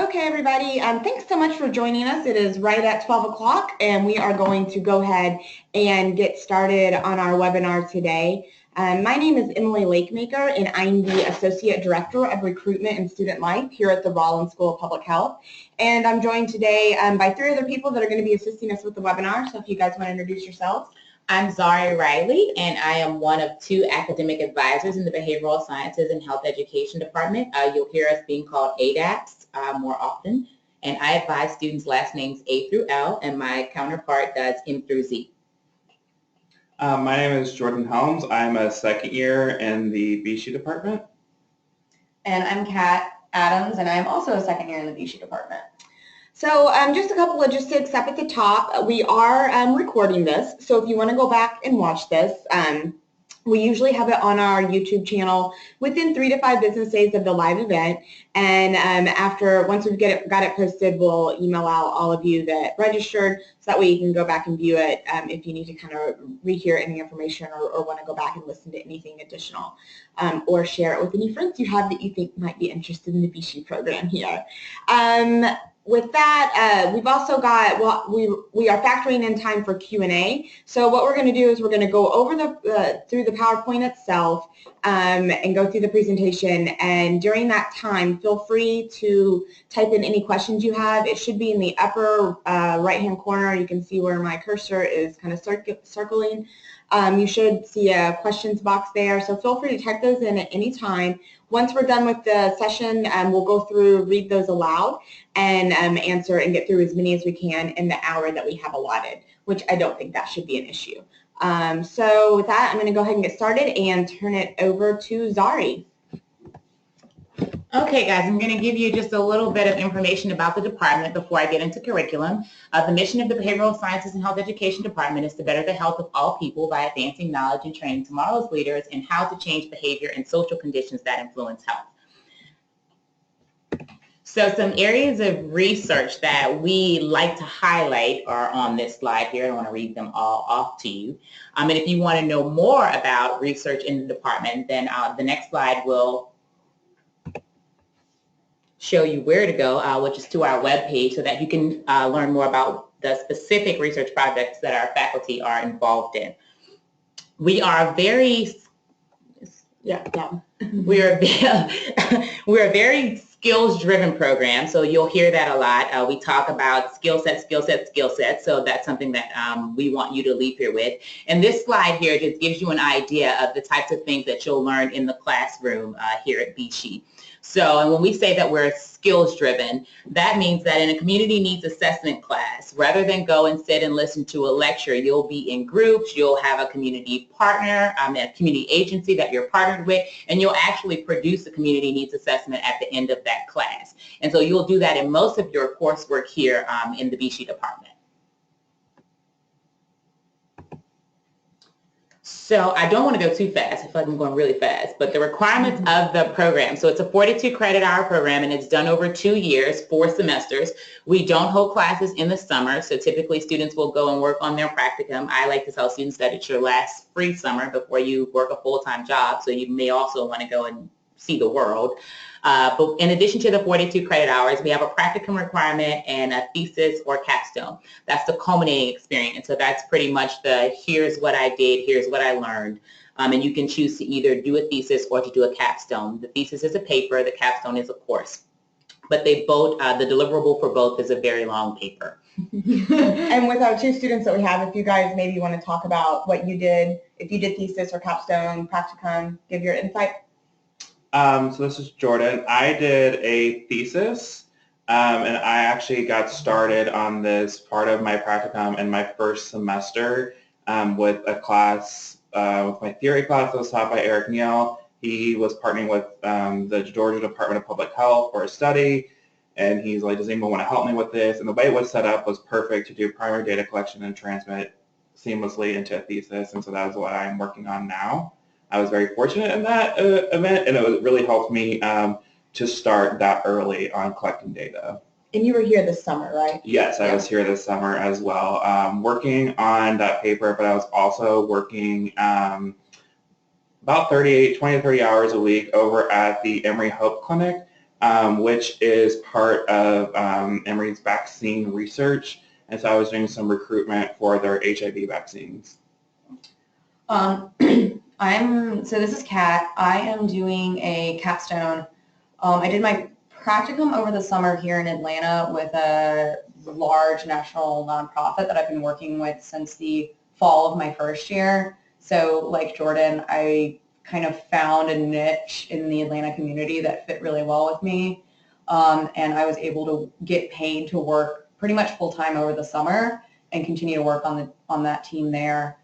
Okay, everybody, thanks so much for joining us. It is right at 12 o'clock, and we are going to go ahead and get started on our webinar today. My name is Emily Lakemaker, and I'm the Associate Director of Recruitment and Student Life here at the Rollins School of Public Health. And I'm joined today by three other people that are going to be assisting us with the webinar, so if you guys want to introduce yourselves. I'm Zari Riley, and I am one of two academic advisors in the Behavioral Sciences and Health Education Department. You'll hear us being called ADAPS more often, and I advise students' last names A through L, and my counterpart does M through Z. My name is Jordan Helms. I'm a second year in the BC department. And I'm Kat Adams, and I'm also a second year in the BC department. So just a couple logistics up at the top. We are recording this, so if you want to go back and watch this, we usually have it on our YouTube channel within 3 to 5 business days of the live event. And once we've got it posted, we'll email out all of you that registered, so that way you can go back and view it if you need to kind of rehear any information or want to go back and listen to anything additional, or share it with any friends you have that you think might be interested in the BC program here. With that, we've also got, we are factoring in time for Q&A. So what we're going to do is we're going to go over through the PowerPoint itself and go through the presentation. And during that time, feel free to type in any questions you have. It should be in the upper right-hand corner. You can see where my cursor is kind of circling. You should see a questions box there. So feel free to type those in at any time. Once we're done with the session, we'll go through, read those aloud, and answer and get through as many as we can in the hour that we have allotted, which I don't think that should be an issue. So with that, I'm going to go ahead and get started and turn it over to Zari. Okay, guys, I'm going to give you just a little bit of information about the department before I get into curriculum. The mission of the Behavioral Sciences and Health Education Department is to better the health of all people by advancing knowledge and training tomorrow's leaders in how to change behavior and social conditions that influence health. So some areas of research that we like to highlight are on this slide here. I don't want to read them all off to you. And if you want to know more about research in the department, then the next slide will show you where to go, which is to our webpage, so that you can learn more about the specific research projects that our faculty are involved in. We are very, we're a very skills-driven program, so you'll hear that a lot. We talk about skill sets, so that's something that we want you to leave here with. And this slide here just gives you an idea of the types of things that you'll learn in the classroom here at BC. So, and when we say that we're skills-driven, that means that in a community needs assessment class, rather than go and sit and listen to a lecture, you'll be in groups, you'll have a community partner, a community agency that you're partnered with, and you'll actually produce a community needs assessment at the end of that class. And so you'll do that in most of your coursework here in the BC department. So I don't want to go too fast. I feel like I'm going really fast. But the requirements of the program. So it's a 42 credit hour program, and it's done over 2 years, 4 semesters. We don't hold classes in the summer. So typically students will go and work on their practicum. I like to tell students that it's your last free summer before you work a full-time job. So you may also want to go and see the world. But in addition to the 42 credit hours, we have a practicum requirement and a thesis or capstone. That's the culminating experience. So that's pretty much the here's what I did, here's what I learned. And you can choose to either do a thesis or to do a capstone. The thesis is a paper, the capstone is a course. But they both, the deliverable for both is a very long paper. And with our 2 students that we have, if you guys maybe want to talk about what you did, if you did thesis or capstone, practicum, give your insight. So this is Jordan. I did a thesis, and I actually got started on this part of my practicum in my first semester with a class, with my theory class that was taught by Eric Neal. He was partnering with the Georgia Department of Public Health for a study, and he's like, does anyone want to help me with this? And the way it was set up was perfect to do primary data collection and transmit seamlessly into a thesis, and so that is what I'm working on now. I was very fortunate in that event, and it really helped me to start that early on collecting data. And you were here this summer, right? Yes, I was here this summer as well, working on that paper, but I was also working about 20 to 30 hours a week over at the Emory Hope Clinic. which is part of Emory's vaccine research. And so I was doing some recruitment for their HIV vaccines. So this is Kat. I am doing a capstone. I did my practicum over the summer here in Atlanta with a large national nonprofit that I've been working with since the fall of my first year. So like Jordan, I kind of found a niche in the Atlanta community that fit really well with me. And I was able to get paid to work pretty much full time over the summer and continue to work on that team there.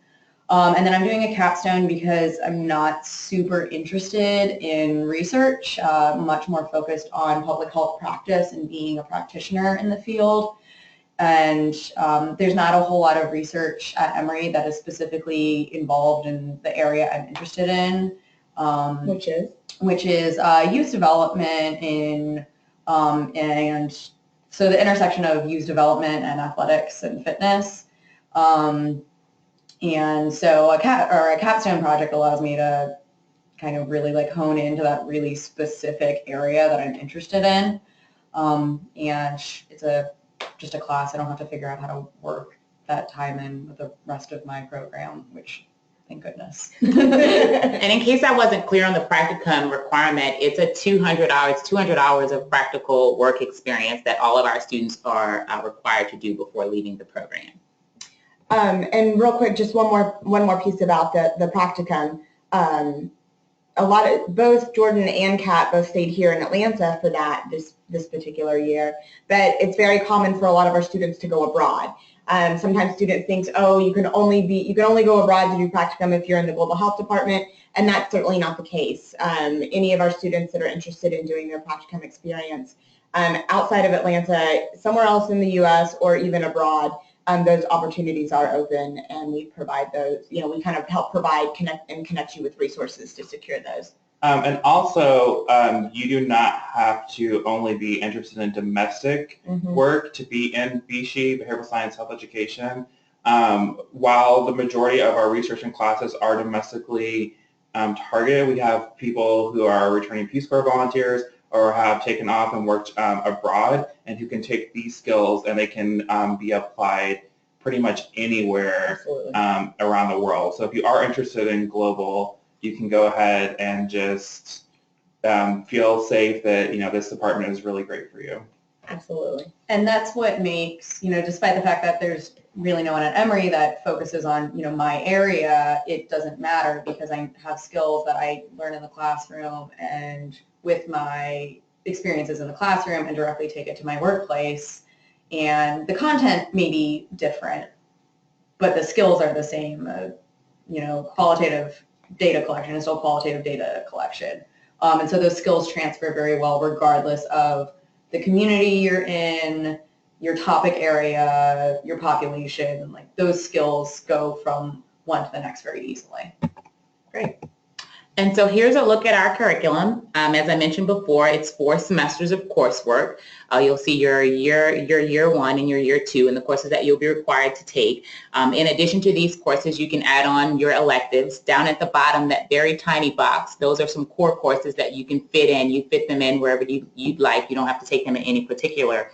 And then I'm doing a capstone because I'm not super interested in research, much more focused on public health practice and being a practitioner in the field. And there's not a whole lot of research at Emory that is specifically involved in the area I'm interested in. Which is youth development and so the intersection of youth development and athletics and fitness. And so a capstone project allows me to kind of really like hone into that really specific area that I'm interested in. And it's just a class. I don't have to figure out how to work that time in with the rest of my program, which thank goodness. And in case I wasn't clear on the practicum requirement, it's a 200 hours of practical work experience that all of our students are required to do before leaving the program. And real quick, just one more piece about the practicum. Both Jordan and Kat both stayed here in Atlanta for this particular year, but it's very common for a lot of our students to go abroad. Sometimes students think, oh, you can only go abroad to do practicum if you're in the global health department, and that's certainly not the case. Any of our students that are interested in doing their practicum experience outside of Atlanta, somewhere else in the U.S. or even abroad, those opportunities are open, and we provide those. We kind of help connect you with resources to secure those. And also, you do not have to only be interested in domestic work to be in BSHE, Behavioral Science Health Education. While the majority of our research and classes are domestically targeted, we have people who are returning Peace Corps volunteers or have taken off and worked abroad, and who can take these skills and they can be applied pretty much anywhere around the world. So if you are interested in global, you can go ahead and just feel safe that this department is really great for you. Absolutely. And that's what makes, despite the fact that there's really no one at Emory that focuses on, my area, it doesn't matter because I have skills that I learn in the classroom and with my experiences in the classroom and directly take it to my workplace. And the content may be different, but the skills are the same. Qualitative data collection is still qualitative data collection. And so those skills transfer very well regardless of the community you're in, your topic area, your population. Like those skills go from one to the next very easily. Great. And so here's a look at our curriculum. As I mentioned before, it's 4 semesters of coursework. You'll see your year 1 and your year 2 and the courses that you'll be required to take. In addition to these courses, you can add on your electives. Down at the bottom, that very tiny box, those are some core courses that you can fit in. You fit them in wherever you'd like. You don't have to take them in any particular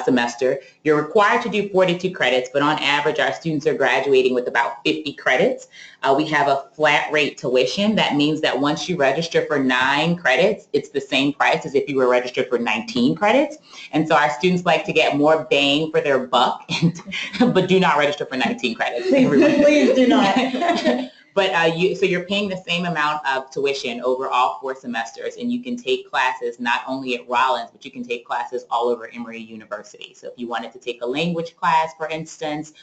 semester. You're required to do 42 credits, but on average, our students are graduating with about 50 credits. We have a flat rate tuition. That means that once you register for 9 credits, it's the same price as if you were registered for 19 credits. And so our students like to get more bang for their buck, but do not register for 19 credits. Please do not. But so you're paying the same amount of tuition over all 4 semesters, and you can take classes not only at Rollins, but you can take classes all over Emory University. So if you wanted to take a language class, for instance,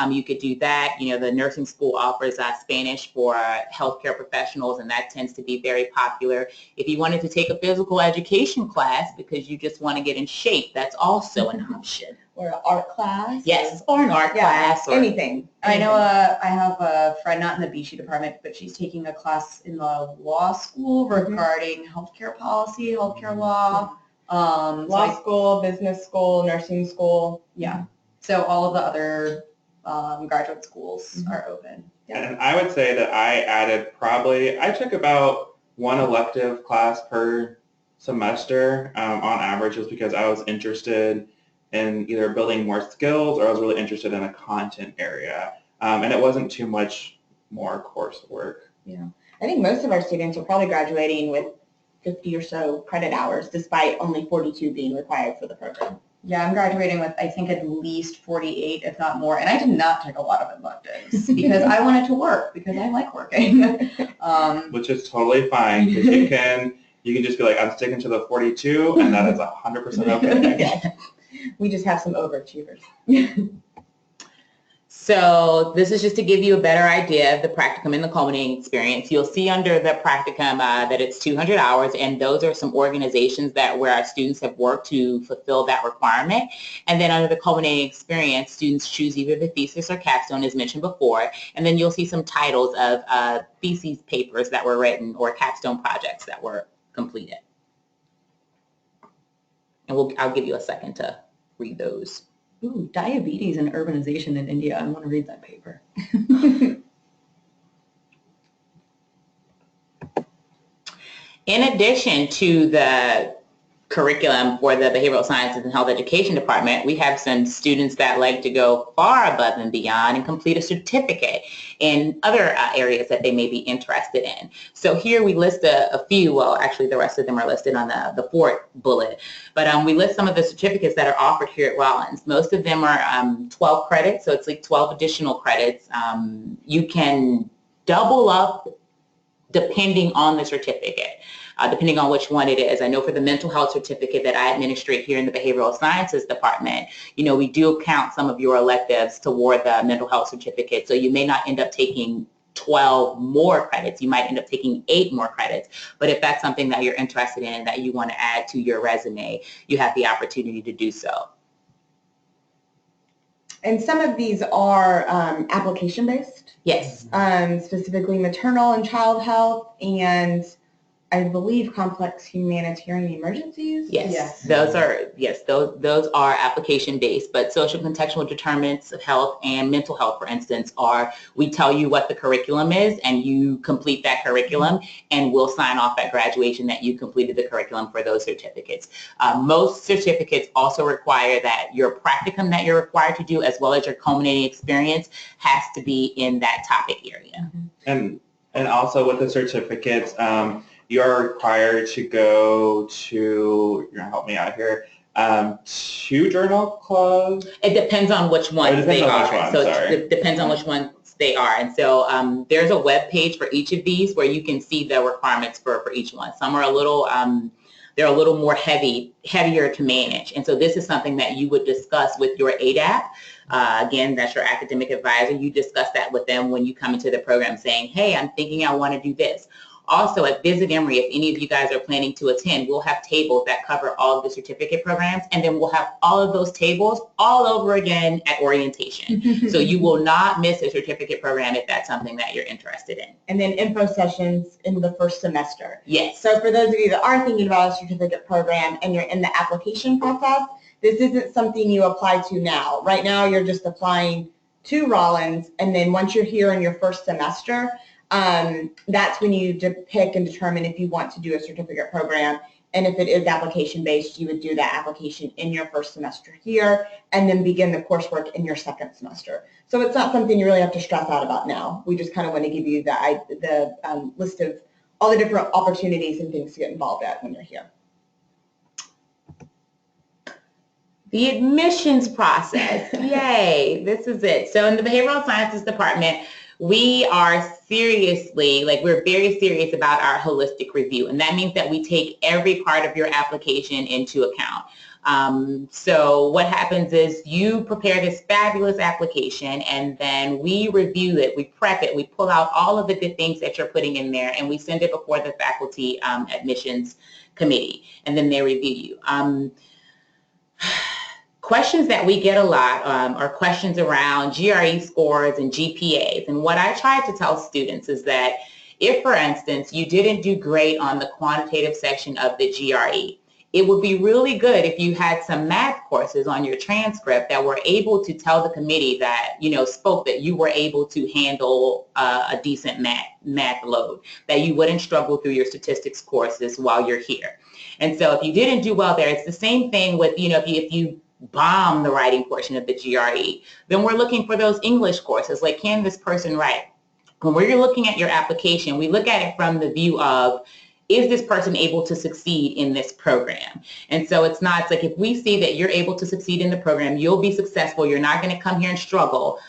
you could do that. The nursing school offers Spanish for healthcare professionals, and that tends to be very popular. If you wanted to take a physical education class because you just want to get in shape, that's also an option. Or an art class? Yes, or an art class. Or anything. I know I have a friend, not in the BSHE department, but she's taking a class in the law school regarding healthcare policy, healthcare law. Law school, business school, nursing school. Yeah. So all of the other graduate schools are open. Yeah. And I would say that I took about 1 elective class per semester on average was because I was interested in either building more skills or I was really interested in a content area. And it wasn't too much more coursework. Yeah. I think most of our students are probably graduating with 50 or so credit hours, despite only 42 being required for the program. Yeah, I'm graduating with, I think, at least 48, if not more. And I did not take a lot of electives because I wanted to work, because I like working. Which is totally fine, because you can just be like, I'm sticking to the 42, and that is 100% okay. Yeah. We just have some overachievers. So this is just to give you a better idea of the practicum and the culminating experience. You'll see under the practicum that it's 200 hours, and those are some organizations where our students have worked to fulfill that requirement. And then under the culminating experience, students choose either the thesis or capstone, as mentioned before, and then you'll see some titles of thesis papers that were written or capstone projects that were completed. And I'll give you a second to read those. Ooh, diabetes and urbanization in India. I want to read that paper. In addition to the curriculum for the Behavioral Sciences and Health Education Department, we have some students that like to go far above and beyond and complete a certificate in other areas that they may be interested in. So here we list a few, well actually the rest of them are listed on the fourth bullet, but we list some of the certificates that are offered here at Rollins. Most of them are 12 credits, so it's like 12 additional credits. You can double up depending on the certificate. Depending on which one it is. I know for the mental health certificate that I administrate here in the Behavioral Sciences Department, we do count some of your electives toward the mental health certificate. So you may not end up taking 12 more credits. You might end up taking 8 more credits. But if that's something that you're interested in and that you want to add to your resume, you have the opportunity to do so. And some of these are application-based. Yes. Specifically maternal and child health, and I believe complex humanitarian emergencies. Yes. Those are application based, but social contextual determinants of health and mental health, for instance, we tell you what the curriculum is and you complete that curriculum and we'll sign off at graduation that you completed the curriculum for those certificates. Most certificates also require that your practicum that you're required to do as well as your culminating experience has to be in that topic area. And also with the certificates, you are required to go to, you're going to help me out here, 2 journal clubs? It depends on which ones they are. It depends on which ones they are. And so there's a web page for each of these where you can see the requirements for each one. Some are a little, they're a little more heavier to manage. And so this is something that you would discuss with your ADAP. Again, that's your academic advisor. You discuss that with them when you come into the program saying, hey, I'm thinking I want to do this. Also at Visit Emory, if any of you guys are planning to attend, we'll have tables that cover all of the certificate programs, and then we'll have all of those tables all over again at orientation. So you will not miss a certificate program if that's something that you're interested in. And then info sessions in the first semester. Yes. So for those of you that are thinking about a certificate program and you're in the application process, this isn't something you apply to now. Right now you're just applying to Rollins, and then once you're here in your first semester, that's when you pick and determine if you want to do a certificate program. And if it is application-based, you would do that application in your first semester here and then begin the coursework in your second semester. So it's not something you really have to stress out about now. We just kind of want to give you the list of all the different opportunities and things to get involved at when you're here. The admissions process. Yay, this is it. So in the Behavioral Sciences Department, we are we're very serious about our holistic review. And that means that we take every part of your application into account. So what happens is you prepare this fabulous application and then we review it, we prep it, we pull out all of the good things that you're putting in there and we send it before the faculty admissions committee and then they review you. Questions that we get a lot are questions around GRE scores and GPAs. And what I try to tell students is that if, for instance, you didn't do great on the quantitative section of the GRE, it would be really good if you had some math courses on your transcript that were able to tell the committee that, spoke that you were able to handle a decent math load, that you wouldn't struggle through your statistics courses while you're here. And so if you didn't do well there, it's the same thing with, if you bomb the writing portion of the GRE, then we're looking for those English courses, like, can this person write? When we're looking at your application, we look at it from the view of, is this person able to succeed in this program? And so it's like, if we see that you're able to succeed in the program, you'll be successful, you're not going to come here and struggle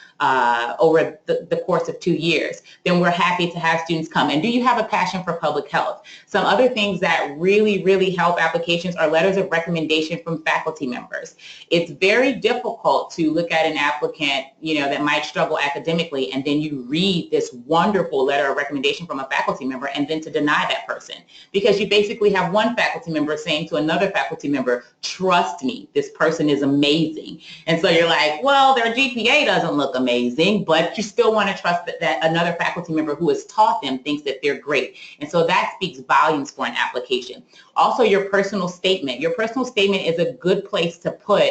over the course of 2 years, then we're happy to have students come. And do you have a passion for public health? Some other things that really, really help applications are letters of recommendation from faculty members. It's very difficult to look at an applicant, that might struggle academically, and then you read this wonderful letter of recommendation from a faculty member and then to deny that person, because you basically have one faculty member saying to another faculty member, trust me, this person is amazing. And so you're like, well, their GPA doesn't look amazing, but you still want to trust that another faculty member who has taught them thinks that they're great. And so that speaks volumes for an application. Also, your personal statement. Your personal statement is a good place to put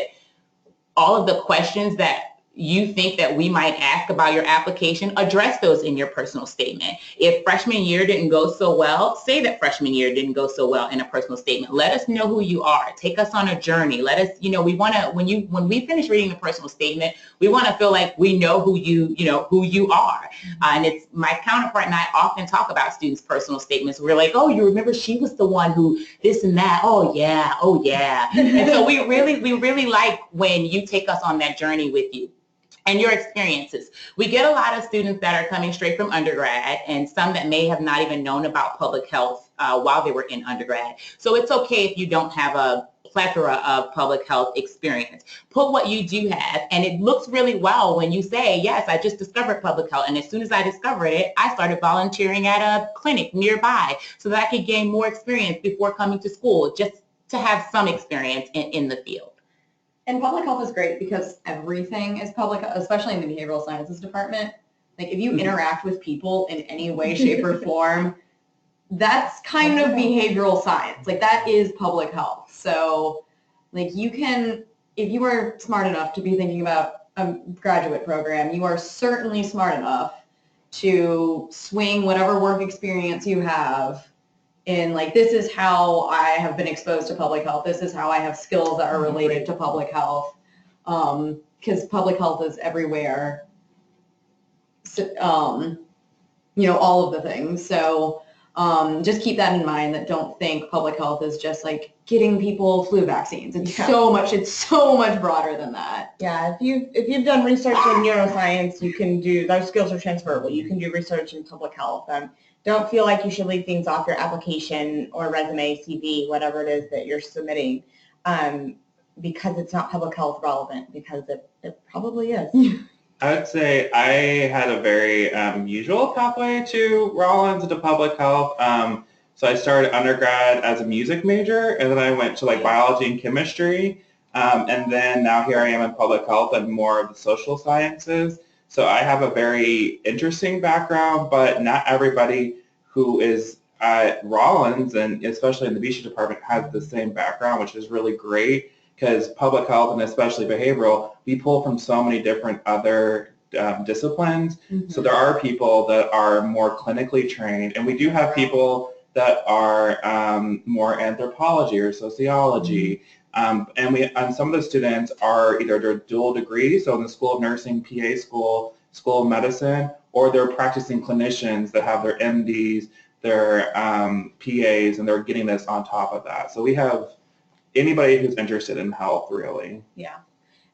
all of the questions that you think that we might ask about your application. Address those in your personal statement. If freshman year didn't go so well, say that freshman year didn't go so well in a personal statement. Let us know who you are. Take us on a journey. Let us, we want to, when we finish reading the personal statement, we want to feel like we know who you are. And it's my counterpart and I often talk about students' personal statements. We're like, oh, you remember she was the one who this and that. Oh yeah. And so we really like when you take us on that journey with you. And your experiences. We get a lot of students that are coming straight from undergrad, and some that may have not even known about public health while they were in undergrad. So it's okay if you don't have a plethora of public health experience. Put what you do have, and it looks really well when you say, yes, I just discovered public health, and as soon as I discovered it, I started volunteering at a clinic nearby so that I could gain more experience before coming to school, just to have some experience in the field. And public health is great because everything is public, especially in the behavioral sciences department. Like, if you interact with people in any way, shape, or form, that's kind of behavioral science. Like, that is public health. So, like, you can, if you are smart enough to be thinking about a graduate program, you are certainly smart enough to swing whatever work experience you have in, like, this is how I have been exposed to public health. This is how I have skills that are related to public health. Because public health is everywhere. So, all of the things. So just keep that in mind, that don't think public health is just like getting people flu vaccines. It's so much broader than that. Yeah, if you've done research in neuroscience, you can do, those skills are transferable. You can do research in public health. Don't feel like you should leave things off your application or resume, CV, whatever it is that you're submitting, because it's not public health relevant, because it probably is. I would say I had a very usual pathway to Rollins into public health. So I started undergrad as a music major, and then I went to biology and chemistry, and then now here I am in public health and more of the social sciences. So I have a very interesting background, but not everybody who is at Rollins, and especially in the BC department, has the same background, which is really great, because public health and especially behavioral, we pull from so many different other disciplines. Mm-hmm. So there are people that are more clinically trained, and we do have people that are more anthropology or sociology. Mm-hmm. And some of the students are either their dual degree, so in the School of Nursing, PA School of Medicine, or they're practicing clinicians that have their MDs, their PAs, and they're getting this on top of that. So we have anybody who's interested in health, really. Yeah.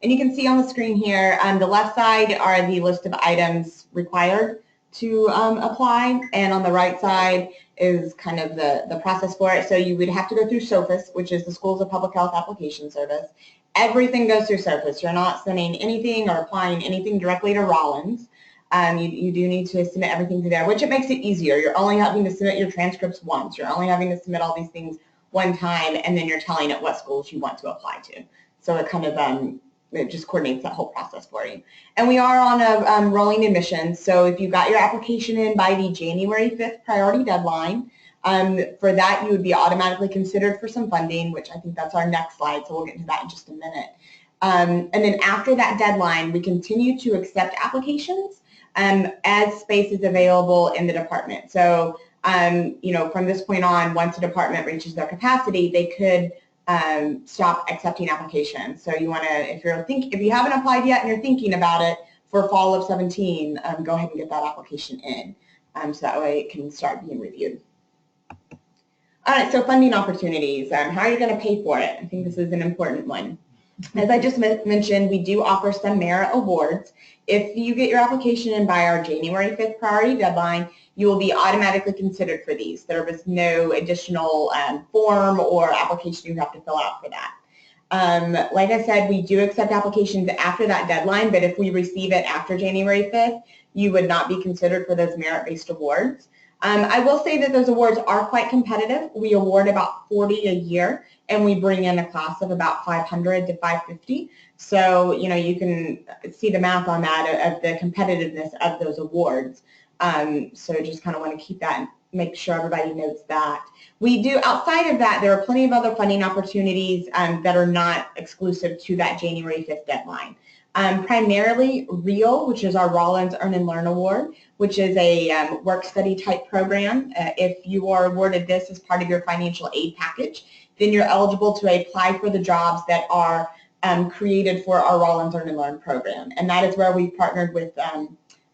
And you can see on the screen here, on the left side are the list of items required to apply, and on the right side is kind of the process for it. So you would have to go through SOPHIS, which is the Schools of Public Health Application Service. Everything goes through SOPHIS. You're not sending anything or applying anything directly to Rollins. You do need to submit everything through there, which it makes it easier. You're only having to submit your transcripts once. You're only having to submit all these things one time, and then you're telling it what schools you want to apply to. So it kind of it just coordinates that whole process for you. And we are on a rolling admission, so if you got your application in by the January 5th priority deadline, For that, you would be automatically considered for some funding, which I think that's our next slide, so we'll get into that in just a minute. And then after that deadline, we continue to accept applications as space is available in the department. So, from this point on, once a department reaches their capacity, they could stop accepting applications. So you want to, if you haven't applied yet and you're thinking about it for fall of 17, go ahead and get that application in, so that way it can start being reviewed. All right, so funding opportunities. How are you going to pay for it? I think this is an important one. As I just mentioned, we do offer some merit awards. If you get your application in by our January 5th priority deadline, you will be automatically considered for these. There is no additional form or application you have to fill out for that. Like I said, we do accept applications after that deadline, but if we receive it after January 5th, you would not be considered for those merit-based awards. I will say that those awards are quite competitive. We award about 40 a year, and we bring in a class of about 500 to 550. So, you can see the math on that of the competitiveness of those awards. So just kind of want to keep that and make sure everybody knows that. We do, outside of that, there are plenty of other funding opportunities that are not exclusive to that January 5th deadline. Primarily REAL, which is our Rollins Earn and Learn Award, which is a work-study type program. If you are awarded this as part of your financial aid package, then you're eligible to apply for the jobs that are created for our Rollins Earn and Learn program. And that is where we've partnered with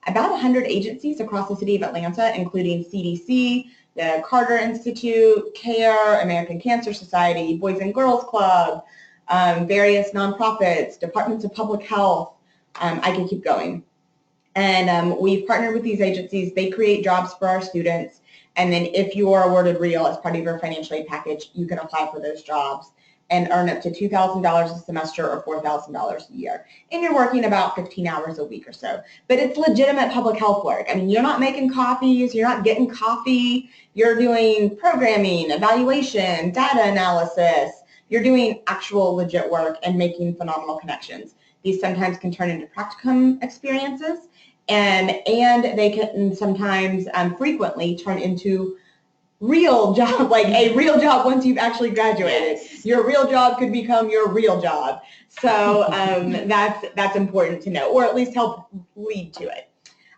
about 100 agencies across the city of Atlanta, including CDC, the Carter Institute, CARE, American Cancer Society, Boys and Girls Club, various nonprofits, departments of public health. I can keep going. And we've partnered with these agencies. They create jobs for our students. And then if you are awarded REAL as part of your financial aid package, you can apply for those jobs and earn up to $2,000 a semester or $4,000 a year. And you're working about 15 hours a week or so. But it's legitimate public health work. I mean, you're not making coffees, you're not getting coffee, you're doing programming, evaluation, data analysis. You're doing actual legit work and making phenomenal connections. These sometimes can turn into practicum experiences, and they can sometimes frequently turn into real job, like a real job once you've actually graduated. Yes. Your real job could become your real job. So that's important to know, or at least help lead to it.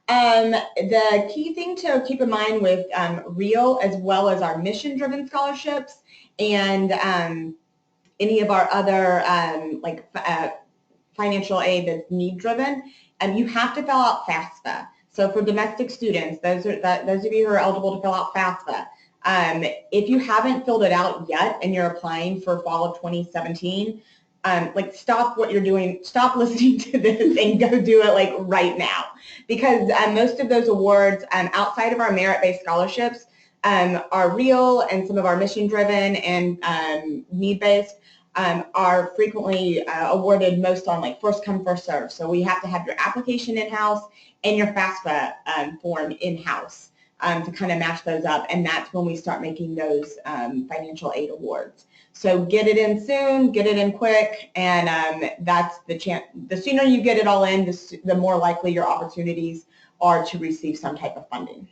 The key thing to keep in mind with REAL, as well as our mission-driven scholarships and any of our other financial aid that's need-driven, you have to fill out FAFSA. So for domestic students, those of you who are eligible to fill out FAFSA, if you haven't filled it out yet and you're applying for fall of 2017, stop what you're doing, stop listening to this and go do it right now. Because most of those awards outside of our merit-based scholarships are REAL, and some of our mission-driven and need-based are frequently awarded most on first come, first serve. So we have to have your application in-house and your FAFSA form in-house to kind of match those up, and that's when we start making those financial aid awards. So get it in soon, get it in quick, and that's the chance. The sooner you get it all in, the more likely your opportunities are to receive some type of funding.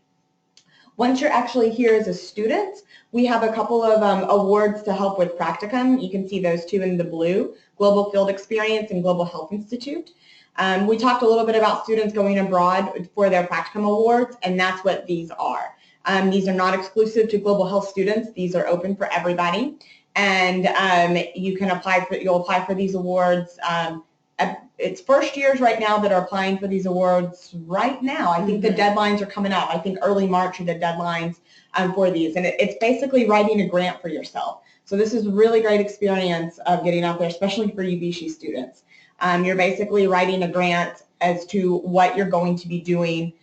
Once you're actually here as a student, we have a couple of awards to help with practicum. You can see those two in the blue, Global Field Experience and Global Health Institute. We talked a little bit about students going abroad for their practicum awards, and that's what these are. These are not exclusive to global health students. These are open for everybody. And you'll apply for these awards. It's first years right now that are applying for these awards right now. I think the deadlines are coming up. I think early March are the deadlines for these. And it's basically writing a grant for yourself. So this is a really great experience of getting out there, especially for UVC students. You're basically writing a grant as to what you're going to be doing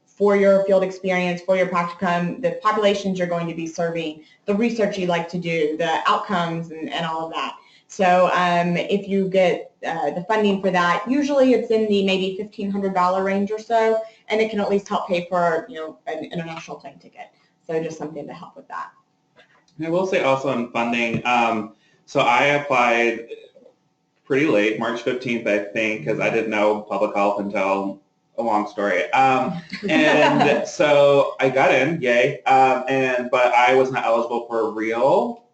for your field experience, for your practicum, the populations you're going to be serving, the research you'd like to do, the outcomes, and all of that. So if you get the funding for that, usually it's in the maybe $1,500 range or so, and it can at least help pay for an international plane ticket. So just something to help with that. I will say also on funding, so I applied pretty late, March 15th, I think, because I didn't know public health until a long story. And so I got in, yay, but I was not eligible for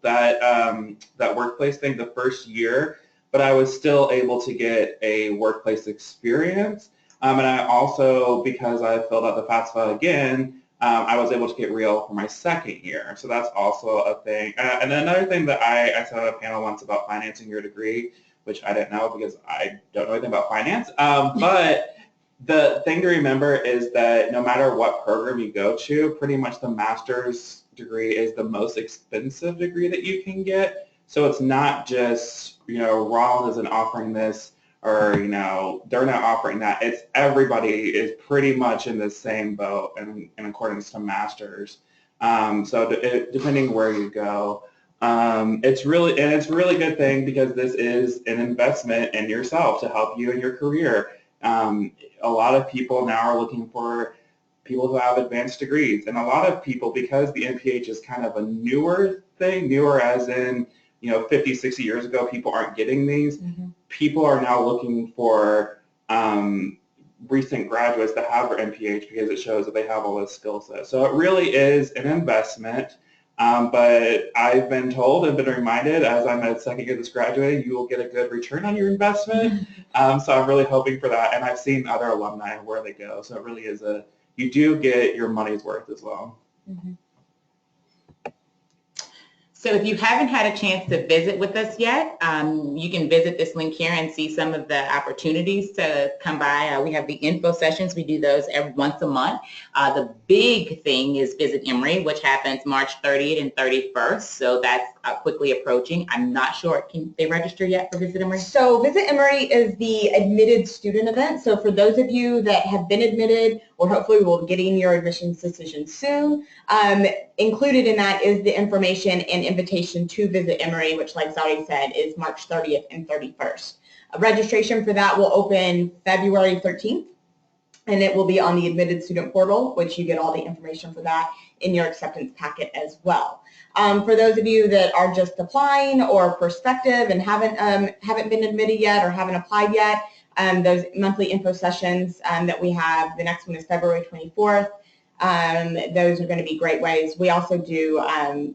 that workplace thing the first year, but I was still able to get a workplace experience. And I also, because I filled out the FAFSA again, I was able to get real for my second year. So that's also a thing. And then another thing that I said on a panel once about financing your degree, which I didn't know because I don't know anything about finance, but the thing to remember is that no matter what program you go to, pretty much the master's degree is the most expensive degree that you can get. So it's not just, Rollins isn't offering this, or, they're not offering that. It's everybody is pretty much in the same boat in accordance to masters. Depending where you go, it's really good thing because this is an investment in yourself to help you in your career. A lot of people now are looking for people who have advanced degrees, and a lot of people, because the MPH is kind of a newer thing, newer as in 50, 60 years ago, people aren't getting these. Mm-hmm. People are now looking for recent graduates that have their MPH because it shows that they have all this skill set. So it really is an investment. But I've been told and been reminded as I'm at second year this graduating, you will get a good return on your investment. So I'm really hoping for that. And I've seen other alumni where they go. So it really is you do get your money's worth as well. Mm-hmm. So if you haven't had a chance to visit with us yet, you can visit this link here and see some of the opportunities to come by. We have the info sessions. We do those once a month. The big thing is Visit Emory, which happens March 30th and 31st. So that's quickly approaching. I'm not sure. Can they register yet for Visit Emory? So Visit Emory is the admitted student event. So for those of you that have been admitted, or hopefully will be getting your admissions decision soon, included in that is the information and invitation to Visit Emory, which, like Zoe said, is March 30th and 31st. Registration for that will open February 13th, and it will be on the admitted student portal, which you get all the information for that in your acceptance packet as well. For those of you that are just applying or prospective and haven't been admitted yet or haven't applied yet, those monthly info sessions that we have, the next one is February 24th. Those are going to be great ways. We also do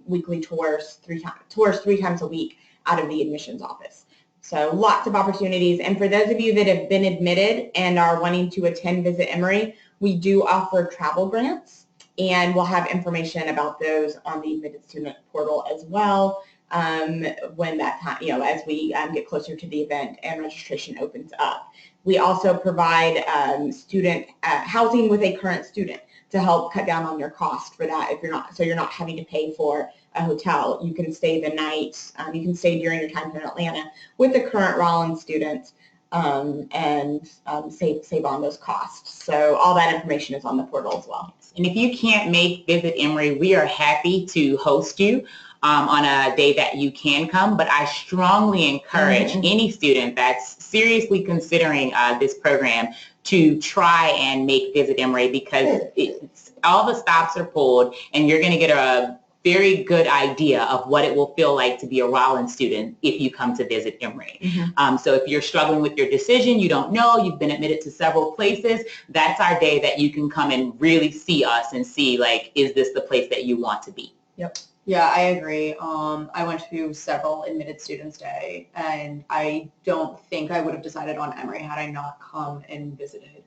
weekly tours, three times a week out of the admissions office. So lots of opportunities. And for those of you that have been admitted and are wanting to attend Visit Emory, we do offer travel grants, and we'll have information about those on the admitted student portal as well when that time, as we get closer to the event and registration opens up. We also provide student housing with a current student to help cut down on your cost for that. If you're not having to pay for a hotel, you can stay the night. You can stay during your time here in Atlanta with the current Rollins students and save on those costs. So all that information is on the portal as well. And if you can't make Visit Emory, we are happy to host you on a day that you can come, but I strongly encourage any student that's seriously considering this program to try and make Visit Emory, because all the stops are pulled and you're going to get a very good idea of what it will feel like to be a Rollins student if you come to Visit Emory. Mm-hmm. So if you're struggling with your decision, you don't know, you've been admitted to several places, that's our day that you can come and really see us and see, like, is this the place that you want to be? Yep. Yeah, I agree. I went to several admitted students day, and I don't think I would have decided on Emory had I not come and visited.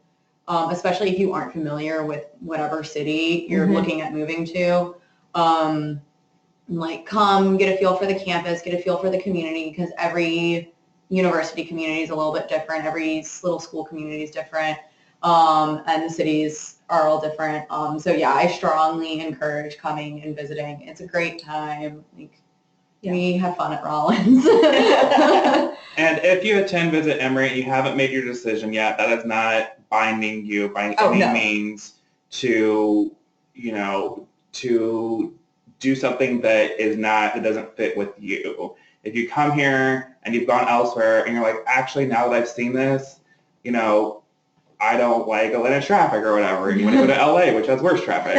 Especially if you aren't familiar with whatever city you're looking at moving to. Like, come, get a feel for the campus, get a feel for the community, because every university community is a little bit different. Every little school community is different, and the cities are all different. So yeah, I strongly encourage coming and visiting. It's a great time. We have fun at Rollins. And if you attend Visit Emory and you haven't made your decision yet, that is not binding you by any means to, to do something that doesn't fit with you. If you come here and you've gone elsewhere and you're like, actually, now that I've seen this, I don't like Atlanta traffic or whatever, you want to go to LA, which has worse traffic,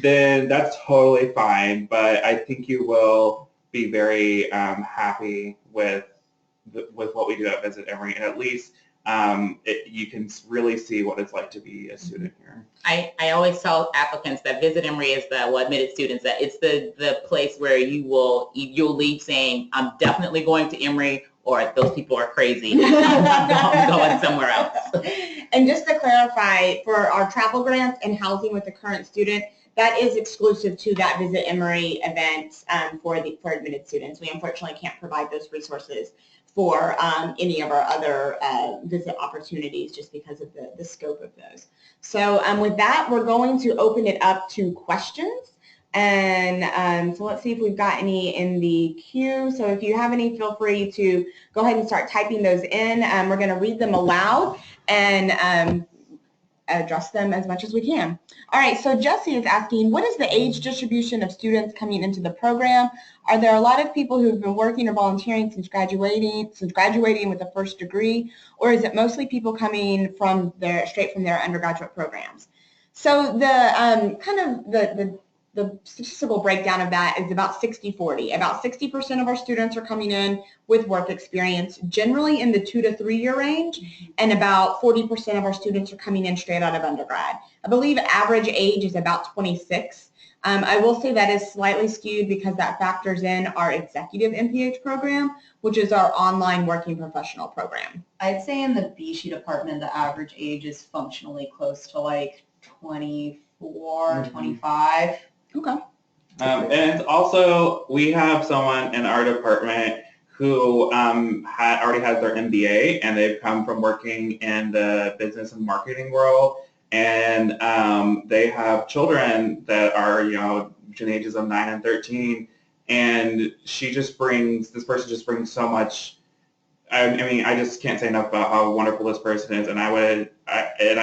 then that's totally fine. But I think you will be very happy with what we do at Visit Emory, and at least you can really see what it's like to be a student here. I always tell applicants that Visit Emory is admitted students, that it's the place where you'll leave saying, I'm definitely going to Emory, or those people are crazy. I'm going somewhere else. And just to clarify, for our travel grants and housing with the current student, that is exclusive to that Visit Emory event for admitted students. We unfortunately can't provide those resources for any of our other visit opportunities just because of the scope of those. So with that, we're going to open it up to questions. And so let's see if we've got any in the queue. So if you have any, feel free to go ahead and start typing those in. We're going to read them aloud and address them as much as we can. All right, so Jesse is asking, what is the age distribution of students coming into the program? Are there a lot of people who've been working or volunteering since graduating with a first degree, or is it mostly people coming from straight from their undergraduate programs? So the statistical breakdown of that is about 60-40. About 60% of our students are coming in with work experience, generally in the 2 to 3 year range, and about 40% of our students are coming in straight out of undergrad. I believe average age is about 26. I will say that is slightly skewed because that factors in our executive MPH program, which is our online working professional program. I'd say in the BSHE department, the average age is functionally close to like 24, 25. Okay. And it's also, we have someone in our department who already has their MBA, and they've come from working in the business and marketing world, and they have children that are, between the ages of 9 and 13, and this person just brings so much. I mean, I just can't say enough about how wonderful this person is, and I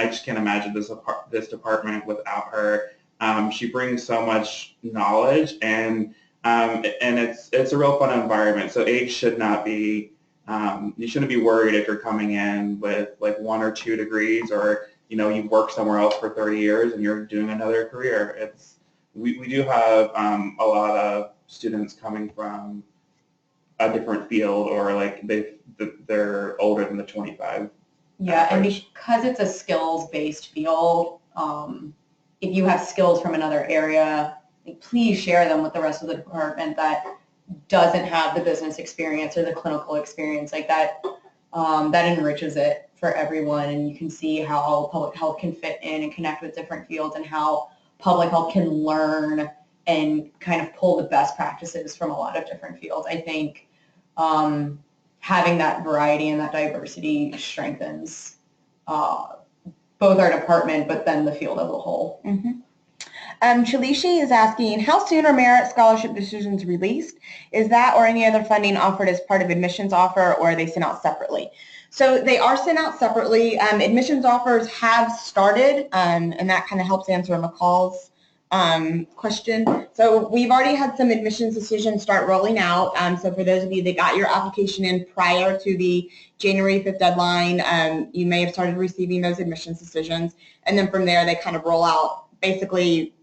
just can't imagine this department without her. She brings so much knowledge, and it's a real fun environment. So age should not be, you shouldn't be worried if you're coming in with like 1 or 2 degrees, or you've worked somewhere else for 30 years and you're doing another career. We do have a lot of students coming from a different field, or like they're older than the 25. Yeah, and because it's a skills-based field, if you have skills from another area, please share them with the rest of the department that doesn't have the business experience or the clinical experience like that. That enriches it for everyone, and you can see how public health can fit in and connect with different fields, and how public health can learn and kind of pull the best practices from a lot of different fields. I think having that variety and that diversity strengthens both our department, but then the field as a whole. Mm-hmm. Chalishi is asking, how soon are merit scholarship decisions released? Is that or any other funding offered as part of admissions offer, or are they sent out separately? So they are sent out separately. Admissions offers have started, and that kind of helps answer McCall's question. So we've already had some admissions decisions start rolling out. So for those of you that got your application in prior to the January 5th deadline, you may have started receiving those admissions decisions. And then from there, they kind of roll out basically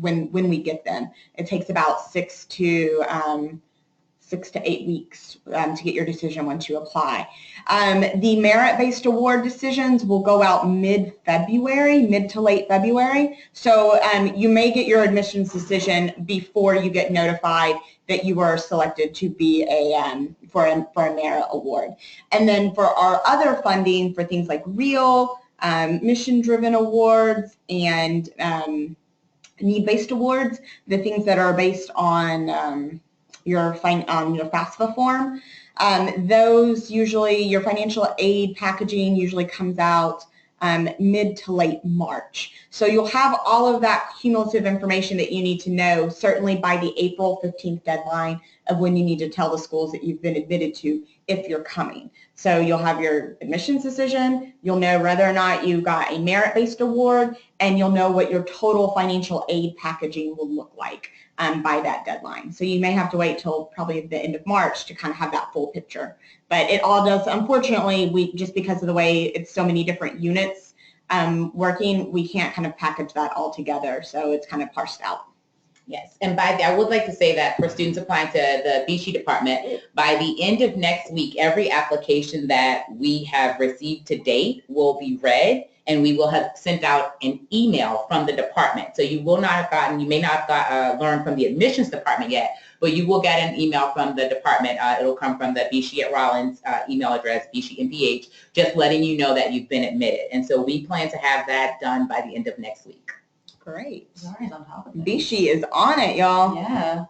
when we get them. It takes about 6 to 8 weeks to get your decision once you apply. The merit-based award decisions will go out mid-February, mid to late February. So you may get your admissions decision before you get notified that you are selected to be for a merit award. And then for our other funding for things like REAL, mission-driven awards, and need-based awards, the things that are based on your FAFSA form, those usually, your financial aid packaging usually comes out mid to late March. So you'll have all of that cumulative information that you need to know certainly by the April 15th deadline of when you need to tell the schools that you've been admitted to if you're coming. So you'll have your admissions decision, you'll know whether or not you got a merit-based award, and you'll know what your total financial aid packaging will look like by that deadline. So you may have to wait till probably the end of March to kind of have that full picture. But it all does, unfortunately, just because of the way it's so many different units working, we can't kind of package that all together. So it's kind of parsed out. Yes, and I would like to say that for students applying to the BC department, by the end of next week, every application that we have received to date will be read, and we will have sent out an email from the department. So you will not have gotten, you may not have learned from the admissions department yet, but you will get an email from the department. It'll come from the BC at Rollins email address, BC just letting you know that you've been admitted. And so we plan to have that done by the end of next week. Great. Zari's on top of it. Bishi is on it, y'all. Yeah.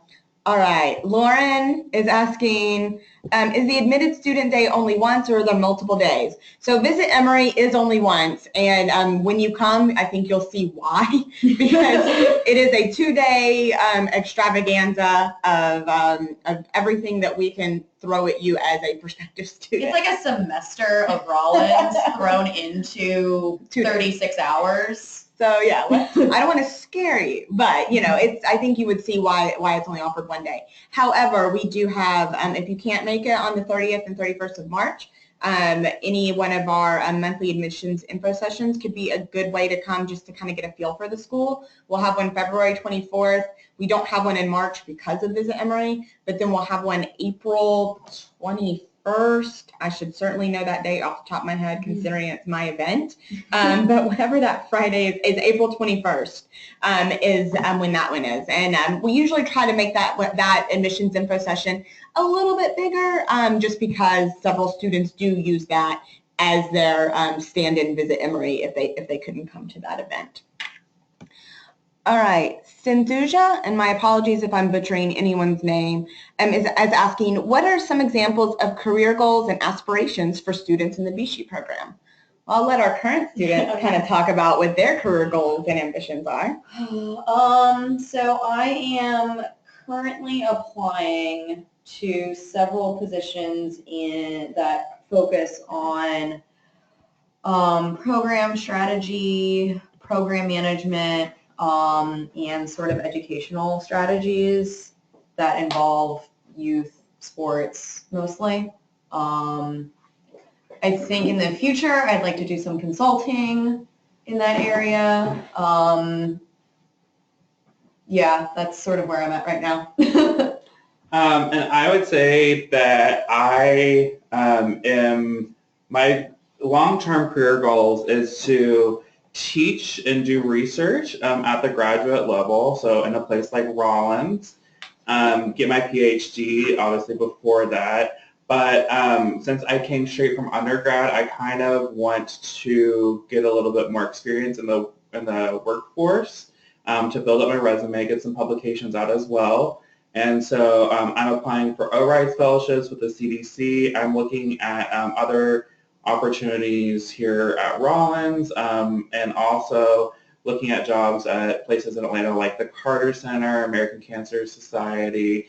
All right. Lauren is asking, is the admitted student day only once, or are there multiple days? So Visit Emory is only once, and when you come, I think you'll see why, because it is a 2-day extravaganza of everything that we can throw at you as a prospective student. It's like a semester of Rollins thrown into 36 hours. So yeah, I don't want to scare you, but I think you would see why it's only offered one day. However, we do have, if you can't make it on the 30th and 31st of March, any one of our monthly admissions info sessions could be a good way to come just to kind of get a feel for the school. We'll have one February 24th. We don't have one in March because of Visit Emory, but then we'll have one April 21st. I should certainly know that date off the top of my head, considering it's my event. But whatever that Friday is April 21st is when that one is. And we usually try to make that admissions info session a little bit bigger, just because several students do use that as their stand-in Visit Emory if they couldn't come to that event. All right, Sinthuja, and my apologies if I'm butchering anyone's name, is asking, what are some examples of career goals and aspirations for students in the BC program? I'll let our current students kind of talk about what their career goals and ambitions are. So I am currently applying to several positions that focus on program strategy, program management, and sort of educational strategies that involve youth sports mostly. I think in the future I'd like to do some consulting in that area. Yeah, that's sort of where I'm at right now. And I would say that my long-term career goals is to teach and do research at the graduate level, so in a place like Rollins, get my PhD obviously before that, but since I came straight from undergrad, I kind of want to get a little bit more experience in the workforce to build up my resume, get some publications out as well. And so I'm applying for ORISE fellowships with the CDC. I'm looking at other opportunities here at Rollins, and also looking at jobs at places in Atlanta like the Carter Center, American Cancer Society,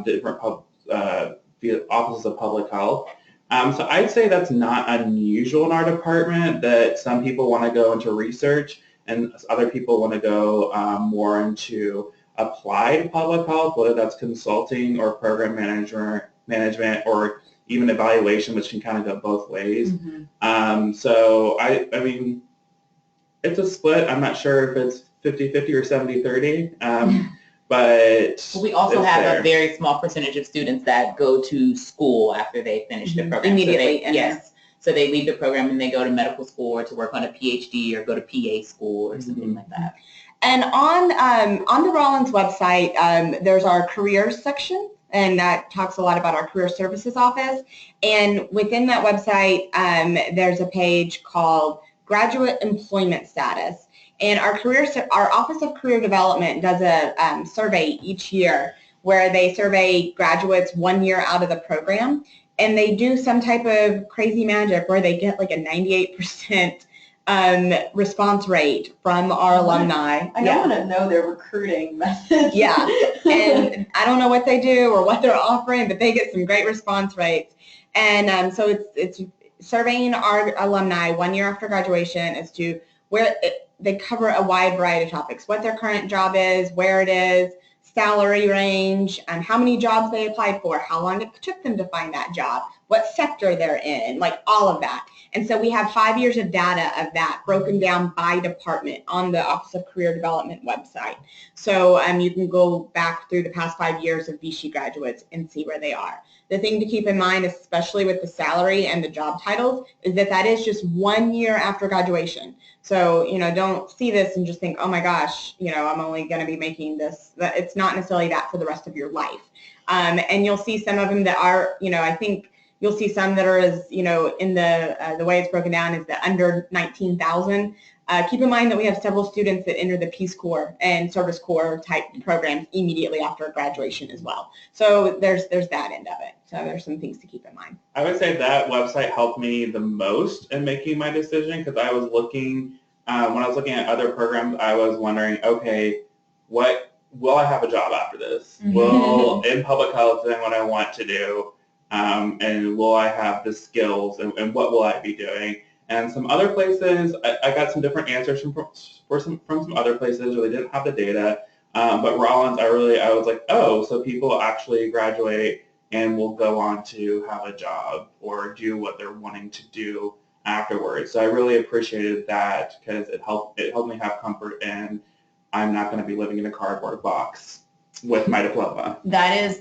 different offices of public health. So I'd say that's not unusual in our department, that some people want to go into research and other people want to go more into applied public health, whether that's consulting or program management or even evaluation, which can kind of go both ways. Mm-hmm. So I mean, it's a split. I'm not sure if it's 50-50 or 70-30, but we also have a very small percentage of students that go to school after they finish the program. Immediately. So they leave the program and they go to medical school or to work on a PhD or go to PA school or something like that. And on the Rollins website, there's our careers section, and that talks a lot about our career services office. And within that website, there's a page called Graduate Employment Status. And our Office of Career Development does a survey each year where they survey graduates 1 year out of the program, and they do some type of crazy magic where they get like a 98% response rate from our alumni. I don't want to know their recruiting method. Yeah, and I don't know what they do or what they're offering, but they get some great response rates. And so it's surveying our alumni 1 year after graduation as to where they cover a wide variety of topics, what their current job is, where it is, salary range, how many jobs they applied for, how long it took them to find that job, what sector they're in, like all of that. And so we have 5 years of data of that broken down by department on the Office of Career Development website. So you can go back through the past 5 years of BC graduates and see where they are. The thing to keep in mind, especially with the salary and the job titles, is that that is just 1 year after graduation. So, don't see this and just think, oh my gosh, I'm only going to be making this. It's not necessarily that for the rest of your life. And you'll see some of them that are, I think you'll see some that are as, in the way it's broken down is the under 19,000. Keep in mind that we have several students that enter the Peace Corps and Service Corps type programs immediately after graduation as well. So there's that end of it. So there's some things to keep in mind. I would say that website helped me the most in making my decision because I was looking, when I was looking at other programs, I was wondering, okay, will I have a job after this? Mm-hmm. Will, in public health, then what I want to do, and will I have the skills, and what will I be doing? And some other places, I got some different answers from some other places where they didn't have the data. But Rollins, I was like, oh, so people actually graduate and will go on to have a job or do what they're wanting to do afterwards. So I really appreciated that because it helped me have comfort in I'm not going to be living in a cardboard box with my diploma. That's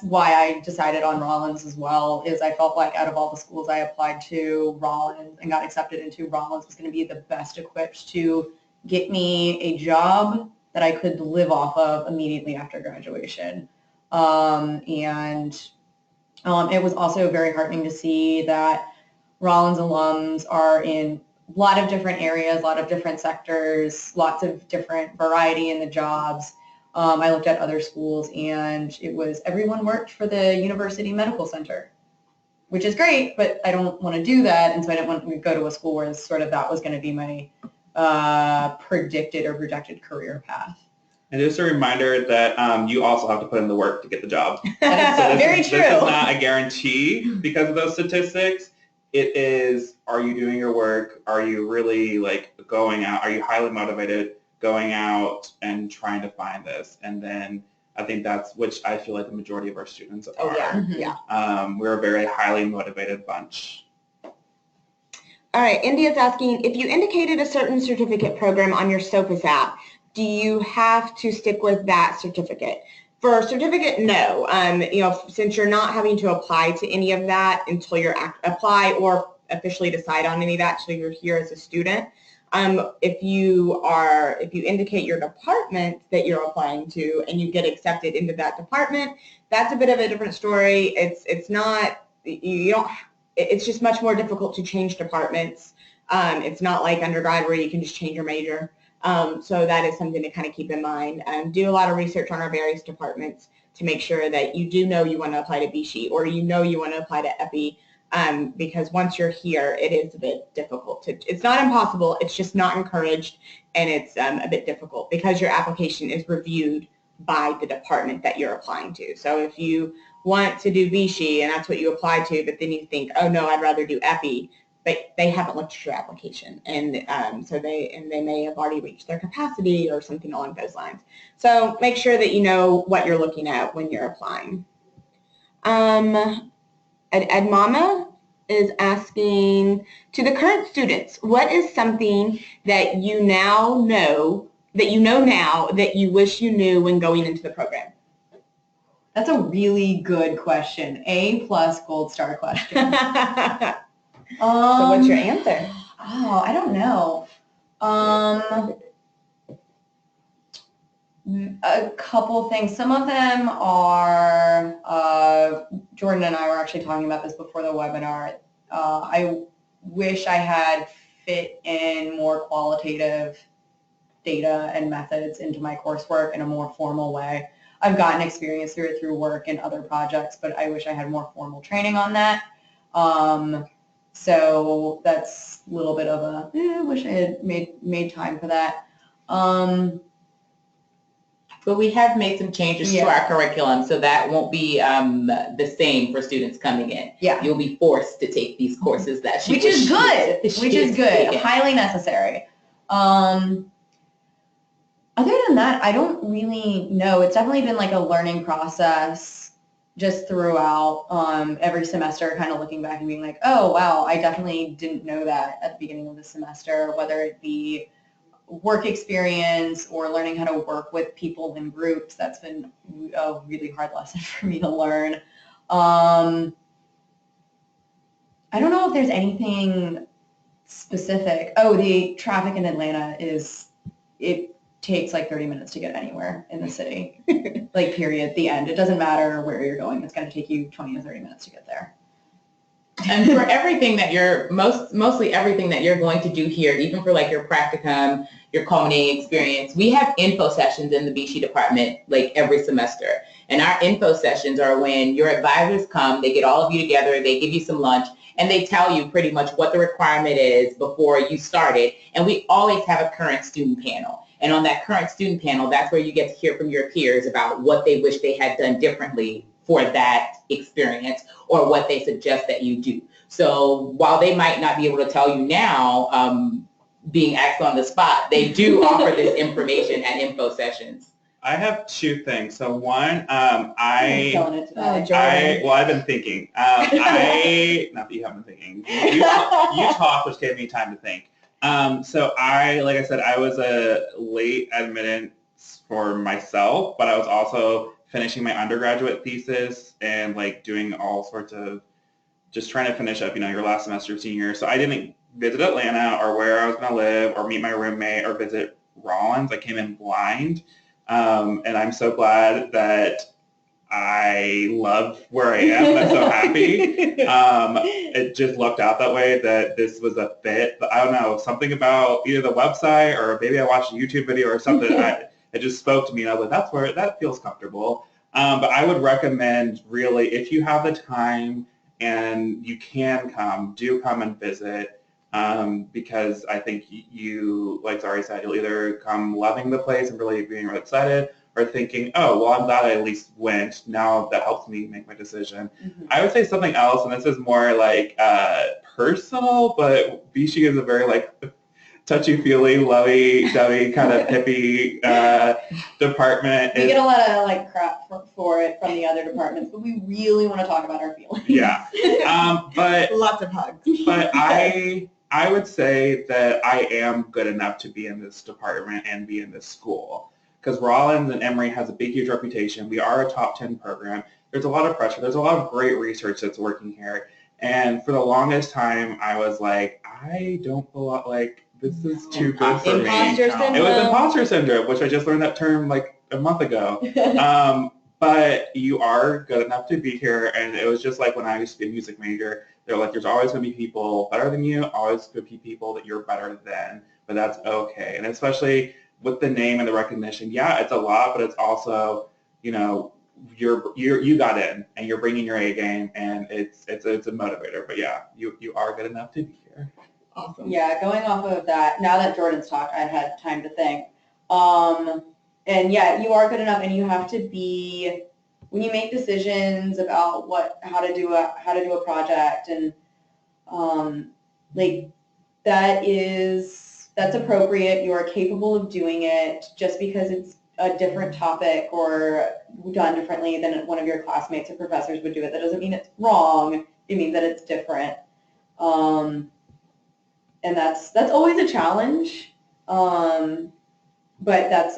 why I decided on Rollins as well, is I felt like out of all the schools I applied to, Rollins and got accepted into, Rollins was going to be the best equipped to get me a job that I could live off of immediately after graduation. It was also very heartening to see that Rollins alums are in a lot of different areas, a lot of different sectors, lots of different variety in the jobs. I looked at other schools and it was everyone worked for the University Medical Center, which is great, but I don't want to do that. And so I didn't want to go to a school where sort of that was going to be my predicted or projected career path. And just a reminder that you also have to put in the work to get the job. That is very true. This is not a guarantee because of those statistics. It is, are you doing your work? Are you really going out? Are you highly motivated going out and trying to find this? And then I think that's, which I feel like the majority of our students are. Oh, yeah. Yeah. We're a very highly motivated bunch. All right, India's asking, if you indicated a certain certificate program on your SOPUS app, do you have to stick with that certificate? For a certificate, no. Since you're not having to apply to any of that until you apply or officially decide on any of that, so you're here as a student. If you indicate your department that you're applying to and you get accepted into that department, that's a bit of a different story. It's just much more difficult to change departments. It's not like undergrad where you can just change your major. So that is something to kind of keep in mind. Do a lot of research on our various departments to make sure that you do know you want to apply to BC or you know you want to apply to EPI, because once you're here, it is a bit difficult. It's not impossible, it's just not encouraged, and it's a bit difficult because your application is reviewed by the department that you're applying to. So if you want to do BC and that's what you apply to, but then you think, oh no, I'd rather do EPI, but they haven't looked at your application, and so they may have already reached their capacity or something along those lines. So make sure that you know what you're looking at when you're applying. Edmama is asking, to the current students, what is something that you now know now that you wish you knew when going into the program? That's a really good question. A+ gold star question. So what's your answer? Oh, I don't know. A couple things. Some of them are, Jordan and I were actually talking about this before the webinar. I wish I had fit in more qualitative data and methods into my coursework in a more formal way. I've gotten experience through work and other projects, but I wish I had more formal training on that. So that's a little bit of a, wish I had made time for that. But we have made some changes to our curriculum, so that won't be the same for students coming in. Yeah. You'll be forced to take these courses that Which is good. Highly necessary. Other than that, I don't really know. It's definitely been like a learning process, just throughout every semester, kind of looking back and being like, oh, wow, I definitely didn't know that at the beginning of the semester, whether it be work experience or learning how to work with people in groups. That's been a really hard lesson for me to learn. I don't know if there's anything specific. Oh, the traffic in Atlanta it takes like 30 minutes to get anywhere in the city, like period, the end. It doesn't matter where you're going. It's going to take you 20 to 30 minutes to get there. And for everything that mostly everything that you're going to do here, even for like your practicum, your culminating experience, we have info sessions in the BC department like every semester. And our info sessions are when your advisors come, they get all of you together, they give you some lunch, and they tell you pretty much what the requirement is before you start it. And we always have a current student panel. And on that current student panel, that's where you get to hear from your peers about what they wish they had done differently for that experience or what they suggest that you do. So while they might not be able to tell you now, being asked on the spot, they do offer this information at info sessions. I have two things. So one, I'm killing it today. I've been thinking. Not that you haven't been thinking. You talked, which gave me time to think. So like I said, I was a late admittance for myself, but I was also finishing my undergraduate thesis and like doing all sorts of just trying to finish up, your last semester of senior year. So I didn't visit Atlanta or where I was going to live or meet my roommate or visit Rollins. I came in blind. And I'm so glad that I love where I am and I'm so happy. It just lucked out that way that this was a fit. But I don't know, something about either the website or maybe I watched a YouTube video or something. It just spoke to me and I was like, that feels comfortable. But I would recommend really, if you have the time and you can come, do come and visit. Because I think you, like Zari said, you'll either come loving the place and really being really excited or thinking, oh, well, I'm glad I at least went. Now that helps me make my decision. Mm-hmm. I would say something else, and this is more like personal, but BC is a very like touchy-feely, lovey-dovey kind of hippie department. We get a lot of like crap for it from the other departments, but we really want to talk about our feelings. Yeah, but lots of hugs. But I would say that I am good enough to be in this department and be in this school because Rollins and Emory has a big, huge reputation. We are a top 10 program. There's a lot of pressure. There's a lot of great research that's working here. And for the longest time, I was like, I don't belong, like, this is too good for me. It was imposter syndrome, which I just learned that term like a month ago. But you are good enough to be here. And it was just like when I used to be a music major, they're like, there's always going to be people better than you, always going to be people that you're better than, but that's okay. And especially with the name and the recognition, yeah, it's a lot, but it's also, you got in and you're bringing your A game and it's a motivator. But yeah, you are good enough to be here. Awesome. Yeah, going off of that, now that Jordan's talked, I had time to think. And yeah, you are good enough, and you have to be, when you make decisions about how to do a project, and like that's appropriate. You are capable of doing it. Just because it's a different topic or done differently than one of your classmates or professors would do it, that doesn't mean it's wrong. It means that it's different. And that's always a challenge. But that's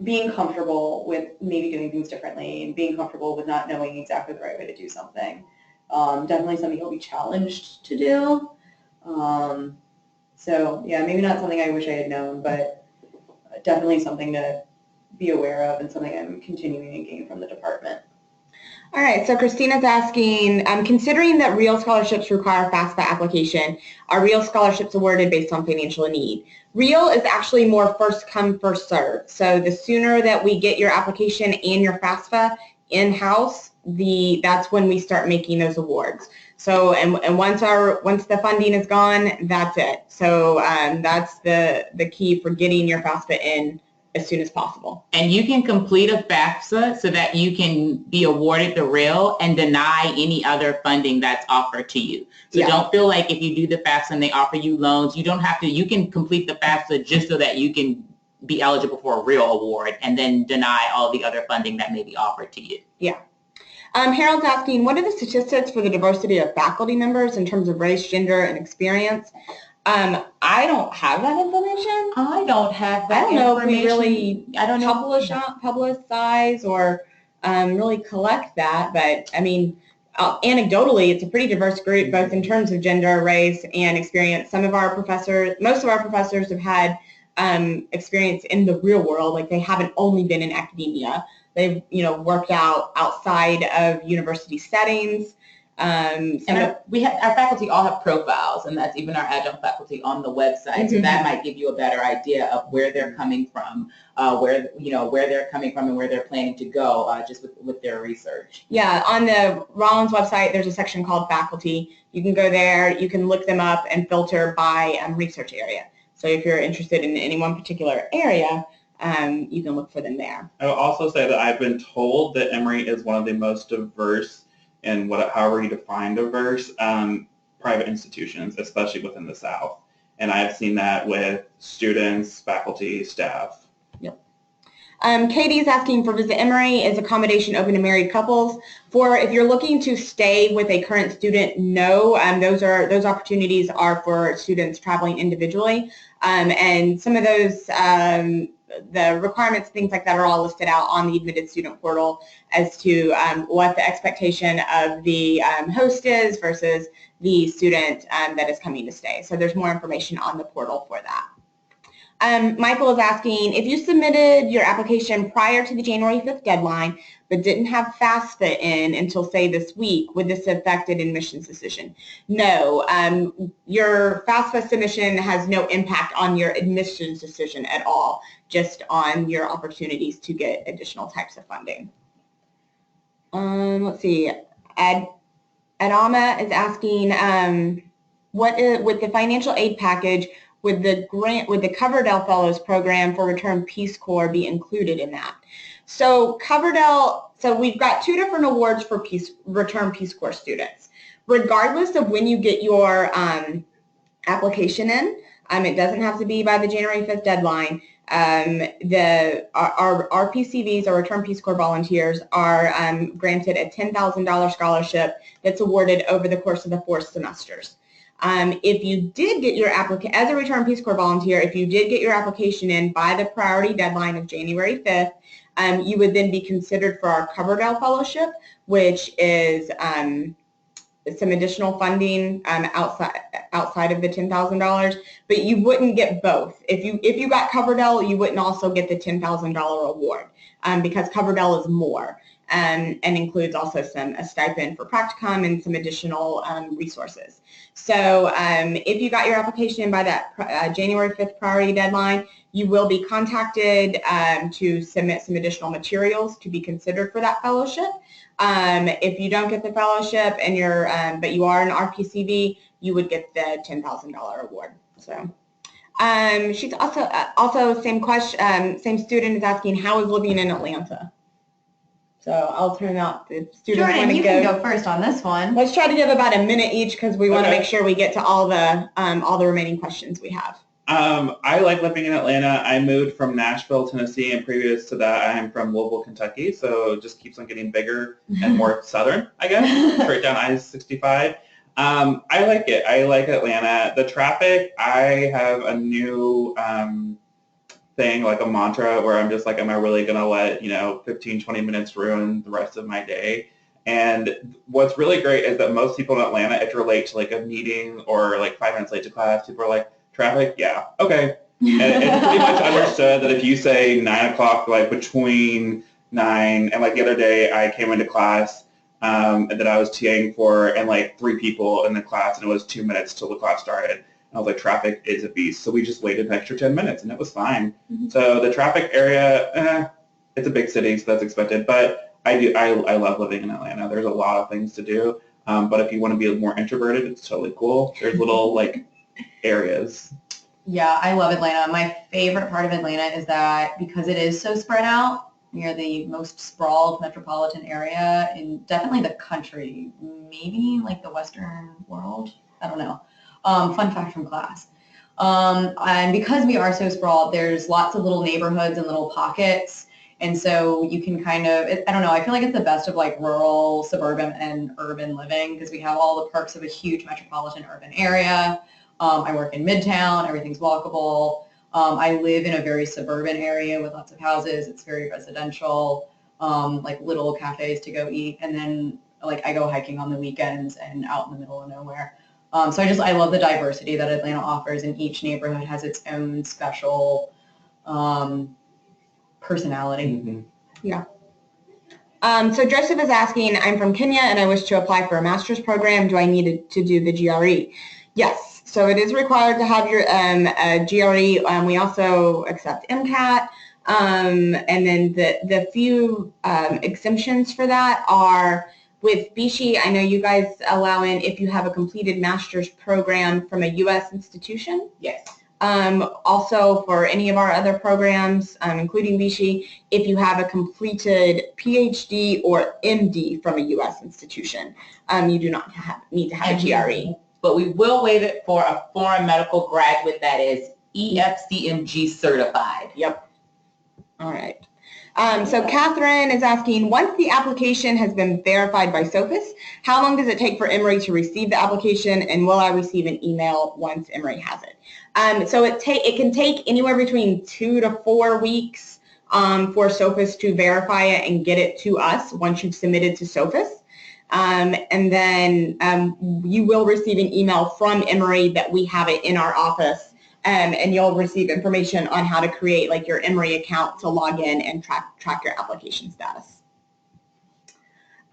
being comfortable with maybe doing things differently and being comfortable with not knowing exactly the right way to do something. Definitely something you'll be challenged to do. So yeah, maybe not something I wish I had known, but definitely something to be aware of and something I'm continuing to gain from the department. All right, so Christina's asking, considering that real scholarships require FAFSA application, are real scholarships awarded based on financial need? Real is actually more first come, first serve. So the sooner that we get your application and your FAFSA in-house, that's when we start making those awards. So, and once the funding is gone, that's it. So that's the key for getting your FAFSA in as soon as possible. And you can complete a FAFSA so that you can be awarded the real and deny any other funding that's offered to you. So Don't feel like if you do the FAFSA and they offer you loans, you don't have to, you can complete the FAFSA just so that you can be eligible for a real award and then deny all the other funding that may be offered to you. Yeah. Harold's asking, what are the statistics for the diversity of faculty members in terms of race, gender, and experience? I don't have that information. I don't have that I don't know if we information. really I don't know. publicize or really collect that, but I mean, anecdotally, it's a pretty diverse group, both in terms of gender, race, and experience. Most of our professors have had experience in the real world, like they haven't only been in academia. They've, worked outside of university settings. And our faculty all have profiles, and that's even our adjunct faculty on the website. So that might give you a better idea of where they're coming from, where they're coming from, and where they're planning to go, just with their research. Yeah, on the Rollins website, there's a section called faculty. You can go there, you can look them up and filter by research area. So if you're interested in any one particular area, you can look for them there. I will also say that I've been told that Emory is one of the most diverse, and however you define diverse, private institutions, especially within the South. And I've seen that with students, faculty, staff. Yep. Katie's asking for Visit Emory. Is accommodation open to married couples? If you're looking to stay with a current student, no. Those opportunities are for students traveling individually. And some of those the requirements, things like that, are all listed out on the admitted student portal as to what the expectation of the host is versus the student that is coming to stay. So there's more information on the portal for that. Michael is asking, if you submitted your application prior to the January 5th deadline but didn't have FAFSA in until, say, this week, would this affect an admissions decision? No. Your FAFSA submission has no impact on your admissions decision at all, just on your opportunities to get additional types of funding. Let's see. Adama is asking, with the financial aid package, would the Coverdell Fellows program for Return Peace Corps be included in that? So we've got two different awards for Return Peace Corps students. Regardless of when you get your application in, it doesn't have to be by the January 5th deadline. Our RPCVs, our Return Peace Corps volunteers, are granted a $10,000 scholarship that's awarded over the course of the 4 semesters. If you did get your application, as a Return Peace Corps volunteer, if you did get your application in by the priority deadline of January 5th, you would then be considered for our Coverdell Fellowship, which is some additional funding outside of the $10,000, but you wouldn't get both. If you got Coverdell, you wouldn't also get the $10,000 award because Coverdell is more and includes also a stipend for practicum and some additional resources. So if you got your application in by that January 5th priority deadline, you will be contacted to submit some additional materials to be considered for that fellowship. If you don't get the fellowship and but you are an RPCV, you would get the $10,000 award. So she's also same question. Same student is asking, how is living in Atlanta? So I'll turn out the students. Jordan, you can go first on this one. Let's try to give about a minute each because we want to make sure we get to all the remaining questions we have. I like living in Atlanta. I moved from Nashville, Tennessee, and previous to that, I'm from Louisville, Kentucky. So it just keeps on getting bigger and more southern, I guess, straight down I-65. I like it. I like Atlanta. The traffic, I have a new thing, like a mantra, where I'm just like, am I really going to let, 15, 20 minutes ruin the rest of my day? And what's really great is that most people in Atlanta, if you're late to like a meeting or like 5 minutes late to class, people are like, traffic? Yeah. Okay. And it's pretty much understood that if you say 9 o'clock, like between 9 and like the other day I came into class that I was TAing for and like 3 people in the class and it was 2 minutes till the class started. I was like, traffic is a beast. So we just waited an extra 10 minutes and it was fine. Mm-hmm. So the traffic area, it's a big city, so that's expected. But I love living in Atlanta. There's a lot of things to do. But if you want to be more introverted, it's totally cool. There's little like areas. Yeah, I love Atlanta. My favorite part of Atlanta is that because it is so spread out, near the most sprawled metropolitan area in definitely the country, maybe like the Western world. I don't know. Fun fact from class. And because we are so sprawled, there's lots of little neighborhoods and little pockets. And so you can kind of, I don't know, I feel like it's the best of like rural, suburban, and urban living because we have all the perks of a huge metropolitan urban area. I work in Midtown, everything's walkable. I live in a very suburban area with lots of houses. It's very residential, like little cafes to go eat. And then like I go hiking on the weekends and out in the middle of nowhere. So I love the diversity that Atlanta offers, and each neighborhood has its own special personality. Mm-hmm. Yeah. So Joseph is asking, I'm from Kenya and I wish to apply for a master's program. Do I need to do the GRE? Yes. So it is required to have your GRE. We also accept MCAT. And then the few exemptions for that are with BC. I know you guys allow in if you have a completed master's program from a U.S. institution. Yes. Also for any of our other programs, including BC, if you have a completed PhD or MD from a U.S. institution, you do not need to have a GRE. But we will waive it for a foreign medical graduate that is EFCMG certified. Yep. All right. So Catherine is asking, once the application has been verified by SOPHIS, how long does it take for Emory to receive the application, and will I receive an email once Emory has it? So it can take anywhere between 2 to 4 weeks for SOPHIS to verify it and get it to us once you've submitted to SOPHIS. And then you will receive an email from Emory that we have it in our office, and you'll receive information on how to create like your Emory account to log in and track your application status.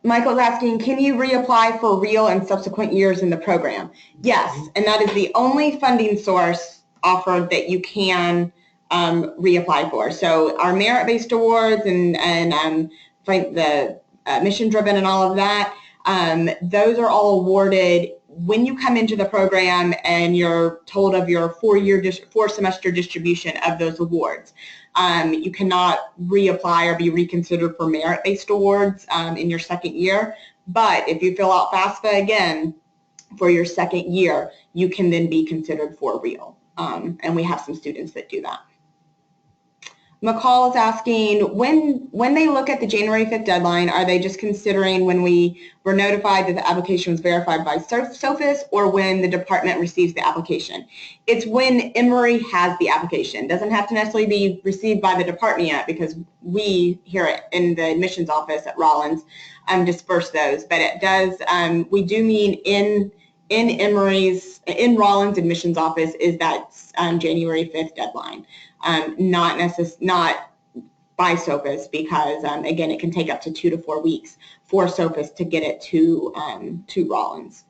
Michael's asking, can you reapply for real and subsequent years in the program? Yes, and that is the only funding source offered that you can reapply for. So our merit-based awards and the mission-driven and all of that, those are all awarded when you come into the program and you're told of your four-semester distribution of those awards. You cannot reapply or be reconsidered for merit-based awards in your second year, but if you fill out FAFSA again for your second year, you can then be considered for real, and we have some students that do that. McCall is asking, when they look at the January 5th deadline, are they just considering when we were notified that the application was verified by SOPHIS or when the department receives the application? It's when Emory has the application. It doesn't have to necessarily be received by the department yet because we here in the admissions office at Rollins disperse those, but it does, we do mean in Rollins admissions office is that January 5th deadline. Not by SOPHIS because, again, it can take up to 2 to 4 weeks for SOPHIS to get it to Rollins.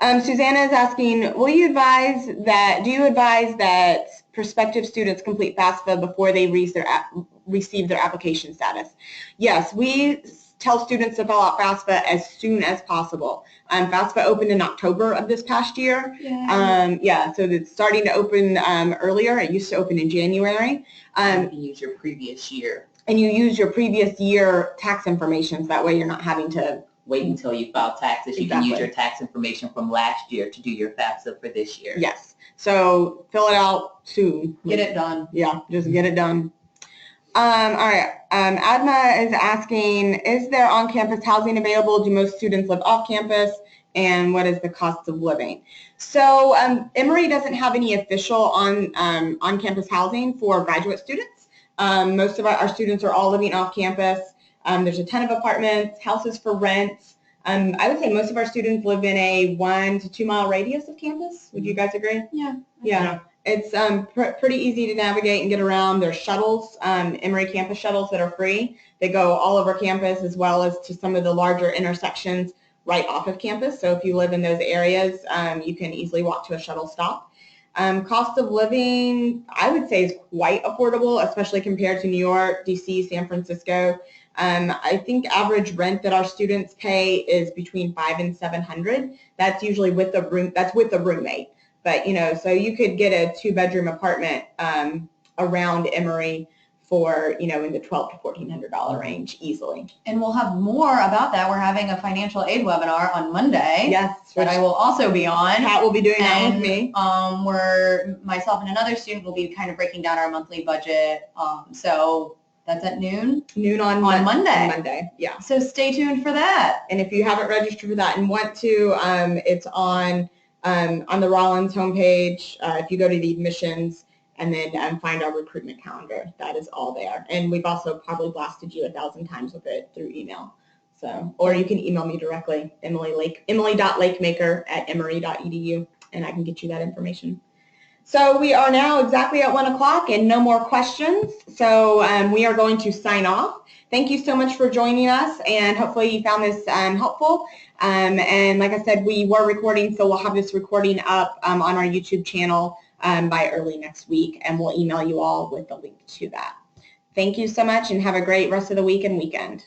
Susanna is asking, do you advise that prospective students complete FAFSA before they receive their application status? Yes, we tell students to fill out FAFSA as soon as possible. FAFSA opened in October of this past year. Yeah, so it's starting to open earlier. It used to open in January. You can use your previous year. And you use your previous year tax information, so that way you're not having to wait until you file taxes. You Exactly. can use your tax information from last year to do your FAFSA for this year. Yes, so fill it out soon. Get it done. Yeah, just get it done. All right, Adma is asking, is there on-campus housing available? Do most students live off-campus? And what is the cost of living? So Emory doesn't have any official on-campus housing for graduate students. Most of our students are all living off-campus. There's a ton of apartments, houses for rent. I would say most of our students live in a 1 to 2 mile radius of campus. Would you guys agree? Yeah. Yeah. It's pretty easy to navigate and get around. There's shuttles, Emory campus shuttles that are free. They go all over campus as well as to some of the larger intersections right off of campus. So if you live in those areas, you can easily walk to a shuttle stop. Cost of living, I would say, is quite affordable, especially compared to New York, DC, San Francisco. I think average rent that our students pay is between $500 and $700. That's usually with the room. That's with the roommate. But so you could get a 2-bedroom apartment around Emory for in the $1,200 to $1,400 range easily. And we'll have more about that. We're having a financial aid webinar on Monday. Yes, that I will also be on. Pat will be doing that with me. Where myself and another student will be kind of breaking down our monthly budget. So That's at noon? Noon on Monday. On Monday, yeah. So stay tuned for that. And if you haven't registered for that and want to, it's on the Rollins homepage. If you go to the admissions and then find our recruitment calendar, that is all there. And we've also probably blasted you 1,000 times with it through email. So, or you can email me directly, emily.lakemaker@emory.edu, and I can get you that information. So we are now exactly at 1 o'clock and no more questions. So we are going to sign off. Thank you so much for joining us, and hopefully you found this helpful. And like I said, we were recording, so we'll have this recording up on our YouTube channel by early next week, and we'll email you all with the link to that. Thank you so much, and have a great rest of the week and weekend.